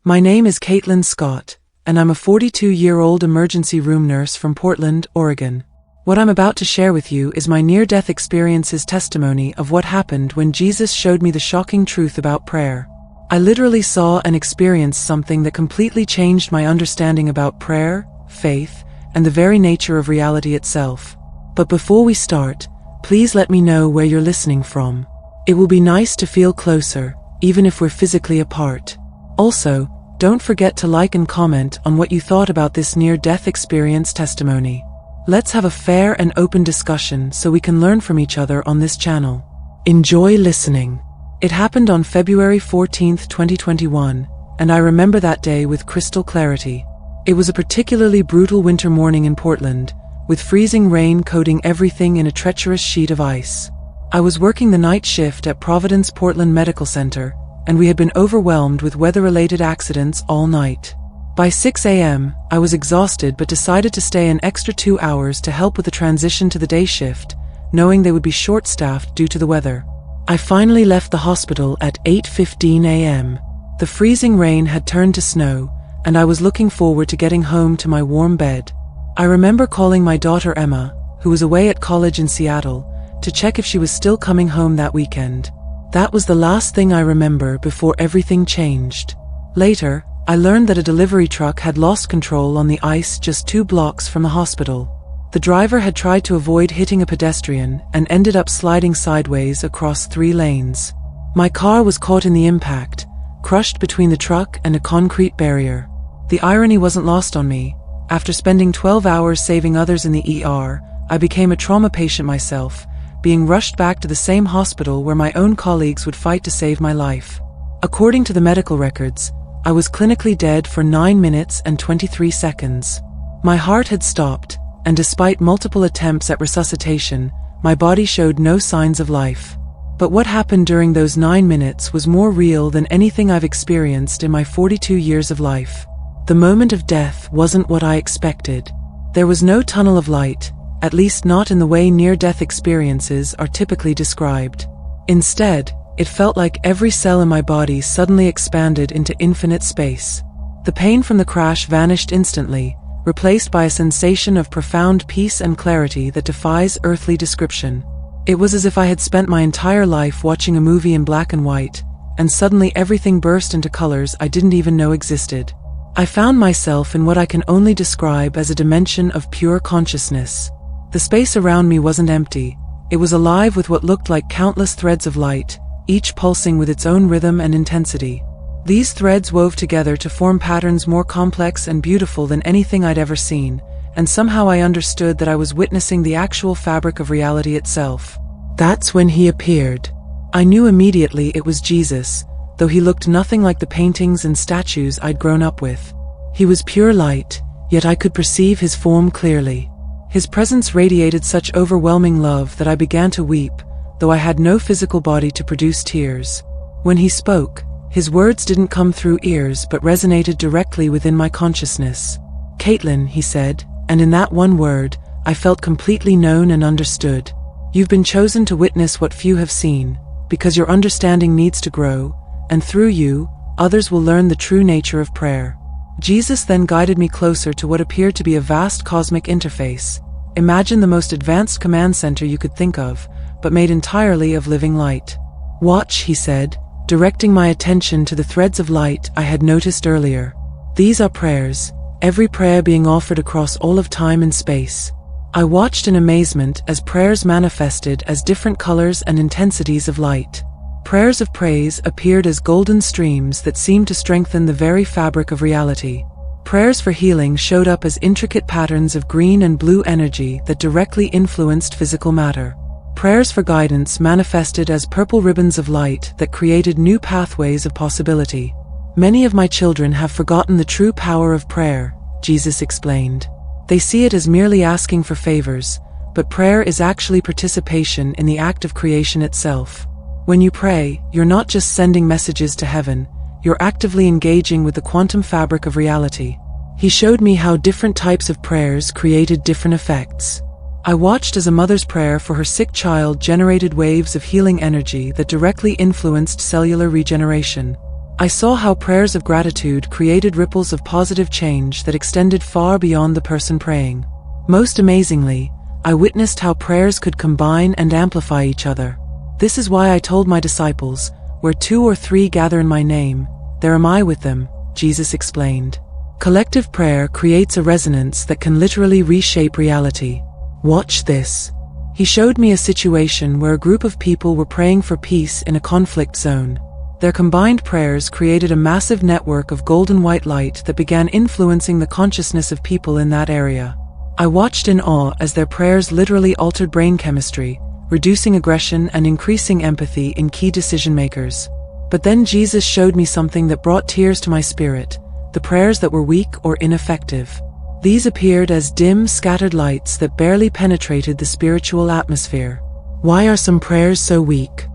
My name is Caitlin Scott, and I'm a 42-year-old emergency room nurse from Portland, Oregon. What I'm about to share with you is my near-death experience's testimony of what happened when Jesus showed me the shocking truth about prayer. I literally saw and experienced something that completely changed my understanding about prayer, faith, and the very nature of reality itself. But before we start, please let me know where you're listening from. It will be nice to feel closer, even if we're physically apart. Also, don't forget to like and comment on what you thought about this near-death experience testimony. Let's have a fair and open discussion so we can learn from each other on this channel. Enjoy listening. It happened on February 14, 2021, and I remember that day with crystal clarity. It was a particularly brutal winter morning in Portland, with freezing rain coating everything in a treacherous sheet of ice. I was working the night shift at Providence Portland Medical Center, and we had been overwhelmed with weather-related accidents all night. By 6 a.m., I was exhausted but decided to stay an extra 2 hours to help with the transition to the day shift, knowing they would be short-staffed due to the weather. I finally left the hospital at 8:15 a.m. The freezing rain had turned to snow, and I was looking forward to getting home to my warm bed. I remember calling my daughter Emma, who was away at college in Seattle, to check if she was still coming home that weekend. That was the last thing I remember before everything changed. Later, I learned that a delivery truck had lost control on the ice just 2 blocks from the hospital. The driver had tried to avoid hitting a pedestrian and ended up sliding sideways across 3 lanes. My car was caught in the impact, crushed between the truck and a concrete barrier. The irony wasn't lost on me. After spending 12 hours saving others in the ER, I became a trauma patient myself, being rushed back to the same hospital where my own colleagues would fight to save my life. According to the medical records, I was clinically dead for 9 minutes and 23 seconds. My heart had stopped, and despite multiple attempts at resuscitation, my body showed no signs of life. But what happened during those 9 minutes was more real than anything I've experienced in my 42 years of life. The moment of death wasn't what I expected. There was no tunnel of light, at least not in the way near-death experiences are typically described. Instead, it felt like every cell in my body suddenly expanded into infinite space. The pain from the crash vanished instantly, replaced by a sensation of profound peace and clarity that defies earthly description. It was as if I had spent my entire life watching a movie in black and white, and suddenly everything burst into colors I didn't even know existed. I found myself in what I can only describe as a dimension of pure consciousness. The space around me wasn't empty. It was alive with what looked like countless threads of light, each pulsing with its own rhythm and intensity. These threads wove together to form patterns more complex and beautiful than anything I'd ever seen, and somehow I understood that I was witnessing the actual fabric of reality itself. That's when he appeared. I knew immediately it was Jesus, though he looked nothing like the paintings and statues I'd grown up with. He was pure light, yet I could perceive his form clearly. His presence radiated such overwhelming love that I began to weep, though I had no physical body to produce tears. When he spoke, his words didn't come through ears but resonated directly within my consciousness. "Caitlin," he said, and in that one word, I felt completely known and understood. "You've been chosen to witness what few have seen, because your understanding needs to grow, and through you, others will learn the true nature of prayer." Jesus then guided me closer to what appeared to be a vast cosmic interface. Imagine the most advanced command center you could think of, but made entirely of living light. "Watch," he said, directing my attention to the threads of light I had noticed earlier. "These are prayers, every prayer being offered across all of time and space." I watched in amazement as prayers manifested as different colors and intensities of light. Prayers of praise appeared as golden streams that seemed to strengthen the very fabric of reality. Prayers for healing showed up as intricate patterns of green and blue energy that directly influenced physical matter. Prayers for guidance manifested as purple ribbons of light that created new pathways of possibility. "Many of my children have forgotten the true power of prayer," Jesus explained. "They see it as merely asking for favors, but prayer is actually participation in the act of creation itself. When you pray, you're not just sending messages to heaven, you're actively engaging with the quantum fabric of reality." He showed me how different types of prayers created different effects. I watched as a mother's prayer for her sick child generated waves of healing energy that directly influenced cellular regeneration. I saw how prayers of gratitude created ripples of positive change that extended far beyond the person praying. Most amazingly, I witnessed how prayers could combine and amplify each other. This is why I told my disciples, "Where 2 or 3 gather in my name, there am I with them," Jesus explained. Collective prayer creates a resonance that can literally reshape reality. Watch this. He showed me a situation where a group of people were praying for peace in a conflict zone. Their combined prayers created a massive network of golden white light that began influencing the consciousness of people in that area. I watched in awe as their prayers literally altered brain chemistry, reducing aggression and increasing empathy in key decision makers. But then Jesus showed me something that brought tears to my spirit: the prayers that were weak or ineffective. These appeared as dim, scattered lights that barely penetrated the spiritual atmosphere. Why are some prayers so weak?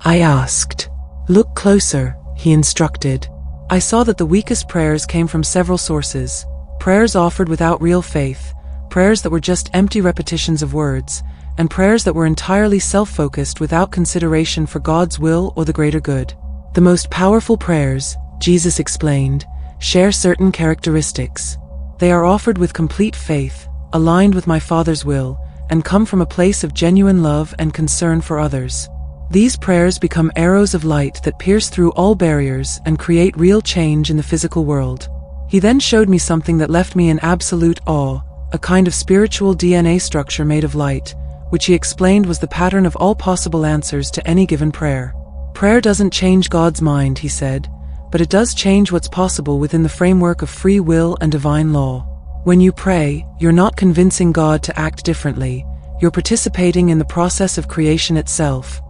I asked. Look closer, he instructed. I saw that the weakest prayers came from several sources: prayers offered without real faith, prayers that were just empty repetitions of words, and prayers that were entirely self-focused without consideration for God's will or the greater good. The most powerful prayers, Jesus explained, share certain characteristics. They are offered with complete faith, aligned with my Father's will, and come from a place of genuine love and concern for others. These prayers become arrows of light that pierce through all barriers and create real change in the physical world. He then showed me something that left me in absolute awe, a kind of spiritual DNA structure made of light, which he explained was the pattern of all possible answers to any given prayer. Prayer doesn't change God's mind, he said, but it does change what's possible within the framework of free will and divine law. When you pray, you're not convincing God to act differently, you're participating in the process of creation itself.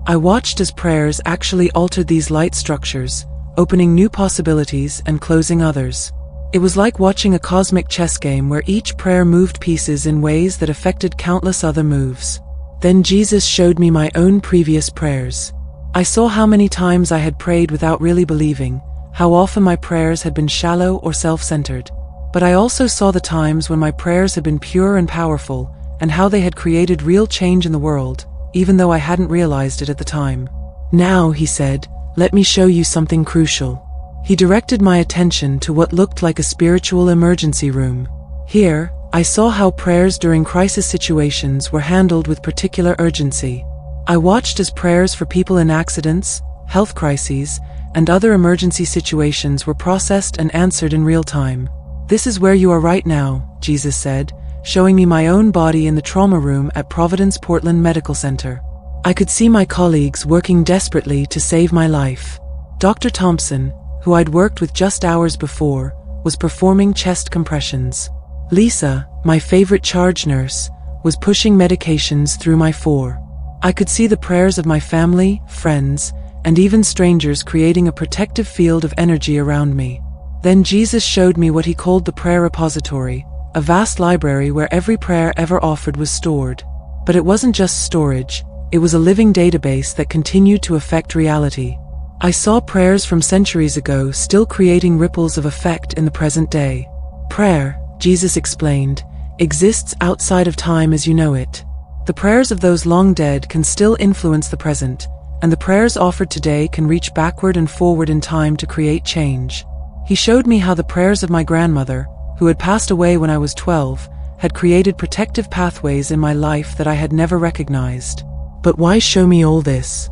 I watched as prayers actually altered these light structures, opening new possibilities and closing others. It was like watching a cosmic chess game where each prayer moved pieces in ways that affected countless other moves. Then Jesus showed me my own previous prayers. I saw how many times I had prayed without really believing, how often my prayers had been shallow or self-centered. But I also saw the times when my prayers had been pure and powerful, and how they had created real change in the world, even though I hadn't realized it at the time. Now, he said, let me show you something crucial. He directed my attention to what looked like a spiritual emergency room. Here, I saw how prayers during crisis situations were handled with particular urgency. I watched as prayers for people in accidents, health crises, and other emergency situations were processed and answered in real time. This is where you are right now, Jesus said, showing me my own body in the trauma room at Providence Portland Medical Center. I could see my colleagues working desperately to save my life. Dr. Thompson, who I'd worked with just hours before, was performing chest compressions. Lisa, my favorite charge nurse, was pushing medications through my 4. I could see the prayers of my family, friends, and even strangers creating a protective field of energy around me. Then Jesus showed me what he called the prayer repository, a vast library where every prayer ever offered was stored. But it wasn't just storage, it was a living database that continued to affect reality. I saw prayers from centuries ago still creating ripples of effect in the present day. Prayer, Jesus explained, exists outside of time as you know it. The prayers of those long dead can still influence the present, and the prayers offered today can reach backward and forward in time to create change. He showed me how the prayers of my grandmother, who had passed away when I was 12, had created protective pathways in my life that I had never recognized. But why show me all this?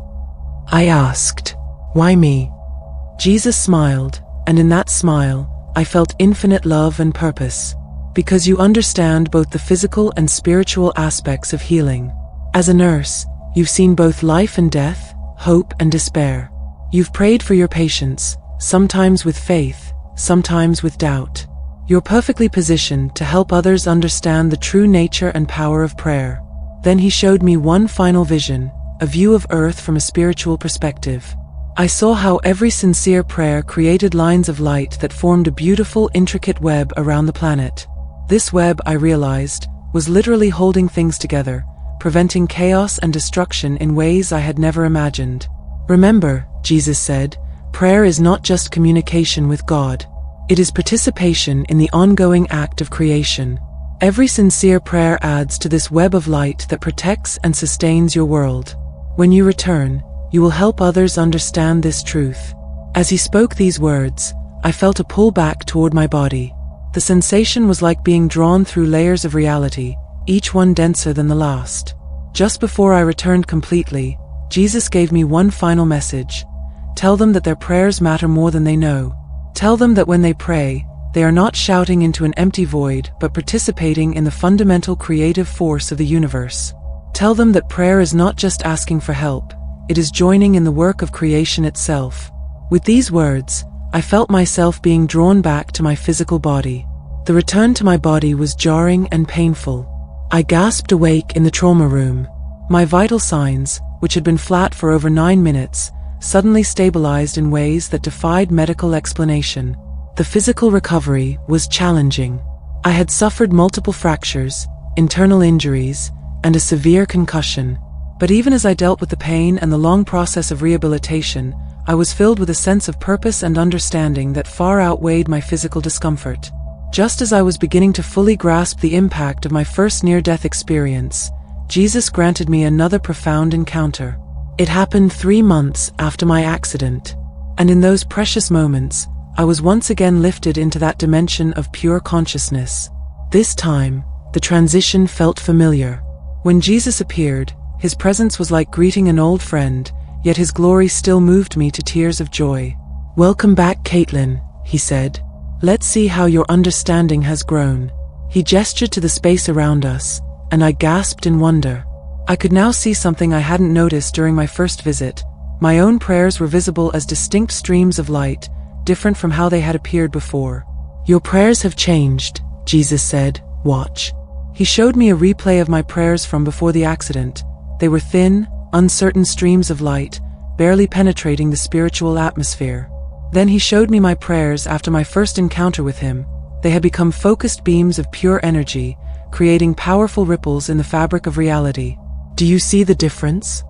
I asked. Why me? Jesus smiled, and in that smile, I felt infinite love and purpose. Because you understand both the physical and spiritual aspects of healing. As a nurse, you've seen both life and death, hope and despair. You've prayed for your patients, sometimes with faith, sometimes with doubt. You're perfectly positioned to help others understand the true nature and power of prayer. Then he showed me one final vision, a view of earth from a spiritual perspective. I saw how every sincere prayer created lines of light that formed a beautiful, intricate web around the planet. This web, I realized, was literally holding things together, preventing chaos and destruction in ways I had never imagined. Remember, Jesus said, prayer is not just communication with God. It is participation in the ongoing act of creation. Every sincere prayer adds to this web of light that protects and sustains your world. When you return, you will help others understand this truth. As he spoke these words, I felt a pull back toward my body. The sensation was like being drawn through layers of reality, each one denser than the last. Just before I returned completely, Jesus gave me one final message. Tell them that their prayers matter more than they know. Tell them that when they pray, they are not shouting into an empty void, but participating in the fundamental creative force of the universe. Tell them that prayer is not just asking for help, it is joining in the work of creation itself. With these words, I felt myself being drawn back to my physical body. The return to my body was jarring and painful. I gasped awake in the trauma room. My vital signs, which had been flat for over 9 minutes, suddenly stabilized in ways that defied medical explanation. The physical recovery was challenging. I had suffered multiple fractures, internal injuries, and a severe concussion. But even as I dealt with the pain and the long process of rehabilitation, I was filled with a sense of purpose and understanding that far outweighed my physical discomfort. Just as I was beginning to fully grasp the impact of my first near-death experience, Jesus granted me another profound encounter. It happened 3 months after my accident, and in those precious moments, I was once again lifted into that dimension of pure consciousness. This time, the transition felt familiar. When Jesus appeared, his presence was like greeting an old friend, yet his glory still moved me to tears of joy. "Welcome back, Caitlin," he said. "Let's see how your understanding has grown." He gestured to the space around us, and I gasped in wonder. I could now see something I hadn't noticed during my first visit. My own prayers were visible as distinct streams of light, different from how they had appeared before. "Your prayers have changed," Jesus said. "Watch." He showed me a replay of my prayers from before the accident. They were thin, uncertain streams of light, barely penetrating the spiritual atmosphere. Then he showed me my prayers after my first encounter with him. They had become focused beams of pure energy, creating powerful ripples in the fabric of reality. "Do you see the difference?"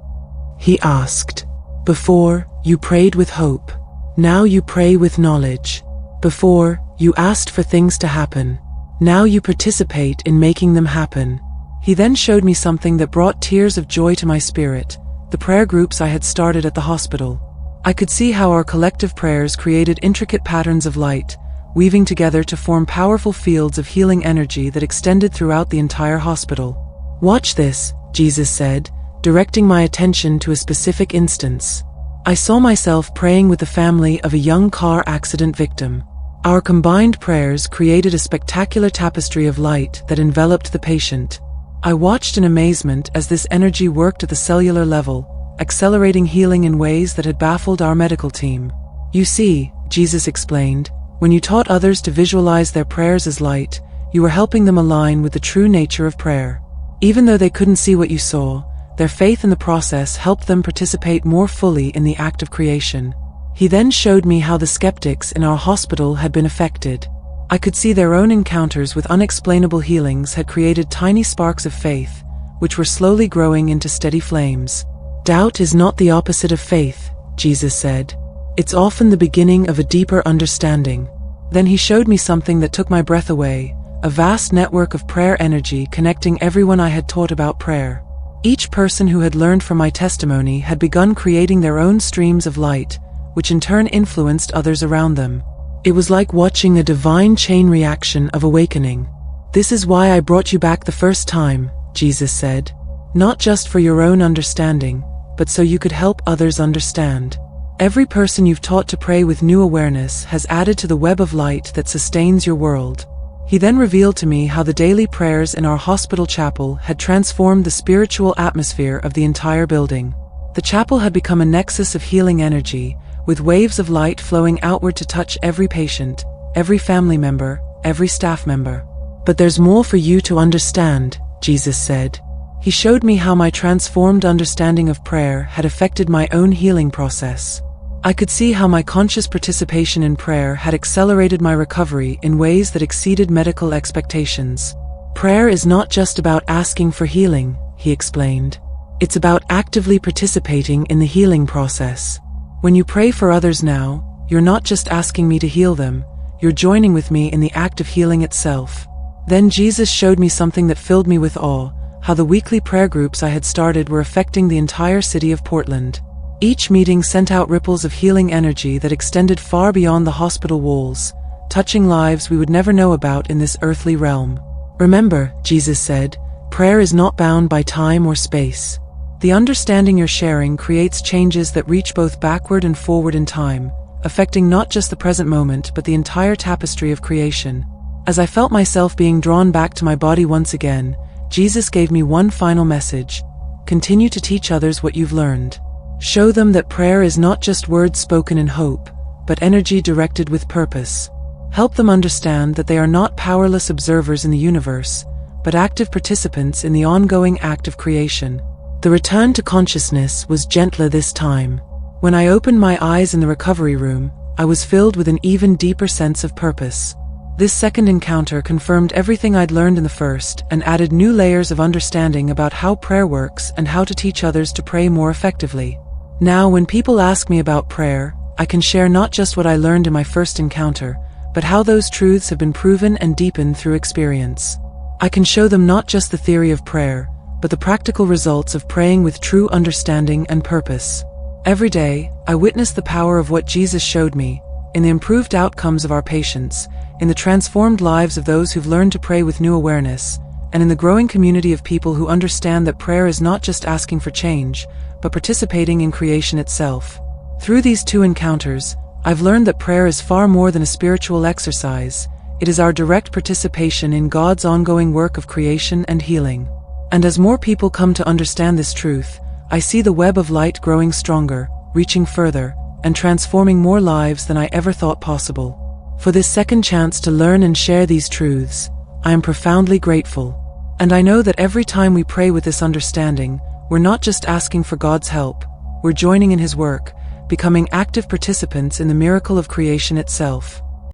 he asked. "Before, you prayed with hope. Now you pray with knowledge. Before, you asked for things to happen. Now you participate in making them happen." He then showed me something that brought tears of joy to my spirit: the prayer groups I had started at the hospital. I could see how our collective prayers created intricate patterns of light, weaving together to form powerful fields of healing energy that extended throughout the entire hospital. "Watch this," Jesus said, directing my attention to a specific instance. I saw myself praying with the family of a young car accident victim. Our combined prayers created a spectacular tapestry of light that enveloped the patient. I watched in amazement as this energy worked at the cellular level, accelerating healing in ways that had baffled our medical team. "You see," Jesus explained, "when you taught others to visualize their prayers as light, you were helping them align with the true nature of prayer. Even though they couldn't see what you saw, their faith in the process helped them participate more fully in the act of creation." He then showed me how the skeptics in our hospital had been affected. I could see their own encounters with unexplainable healings had created tiny sparks of faith, which were slowly growing into steady flames. "Doubt is not the opposite of faith," Jesus said. "It's often the beginning of a deeper understanding." Then he showed me something that took my breath away: a vast network of prayer energy connecting everyone I had taught about prayer. Each person who had learned from my testimony had begun creating their own streams of light, which in turn influenced others around them. It was like watching a divine chain reaction of awakening. "This is why I brought you back the first time," Jesus said. "Not just for your own understanding, but so you could help others understand. Every person you've taught to pray with new awareness has added to the web of light that sustains your world." He then revealed to me how the daily prayers in our hospital chapel had transformed the spiritual atmosphere of the entire building. The chapel had become a nexus of healing energy, with waves of light flowing outward to touch every patient, every family member, every staff member. "But there's more for you to understand," Jesus said. He showed me how my transformed understanding of prayer had affected my own healing process. I could see how my conscious participation in prayer had accelerated my recovery in ways that exceeded medical expectations. "Prayer is not just about asking for healing," he explained. "It's about actively participating in the healing process. When you pray for others now, you're not just asking me to heal them, you're joining with me in the act of healing itself." Then Jesus showed me something that filled me with awe: how the weekly prayer groups I had started were affecting the entire city of Portland. Each meeting sent out ripples of healing energy that extended far beyond the hospital walls, touching lives we would never know about in this earthly realm. Remember, Jesus said, prayer is not bound by time or space. The understanding you're sharing creates changes that reach both backward and forward in time, affecting not just the present moment but the entire tapestry of creation. As I felt myself being drawn back to my body once again, Jesus gave me one final message. Continue to teach others what you've learned. Show them that prayer is not just words spoken in hope, but energy directed with purpose. Help them understand that they are not powerless observers in the universe, but active participants in the ongoing act of creation. The return to consciousness was gentler this time. When I opened my eyes in the recovery room, I was filled with an even deeper sense of purpose. This second encounter confirmed everything I'd learned in the first and added new layers of understanding about how prayer works and how to teach others to pray more effectively. Now, when people ask me about prayer, I can share not just what I learned in my first encounter, but how those truths have been proven and deepened through experience. I can show them not just the theory of prayer, but the practical results of praying with true understanding and purpose. Every day, I witness the power of what Jesus showed me, in the improved outcomes of our patients, in the transformed lives of those who've learned to pray with new awareness, and in the growing community of people who understand that prayer is not just asking for change, but participating in creation itself. Through these two encounters, I've learned that prayer is far more than a spiritual exercise. It is our direct participation in God's ongoing work of creation and healing. And as more people come to understand this truth, I see the web of light growing stronger, reaching further, and transforming more lives than I ever thought possible. For this second chance to learn and share these truths, I am profoundly grateful. And I know that every time we pray with this understanding, we're not just asking for God's help, we're joining in His work, becoming active participants in the miracle of creation itself.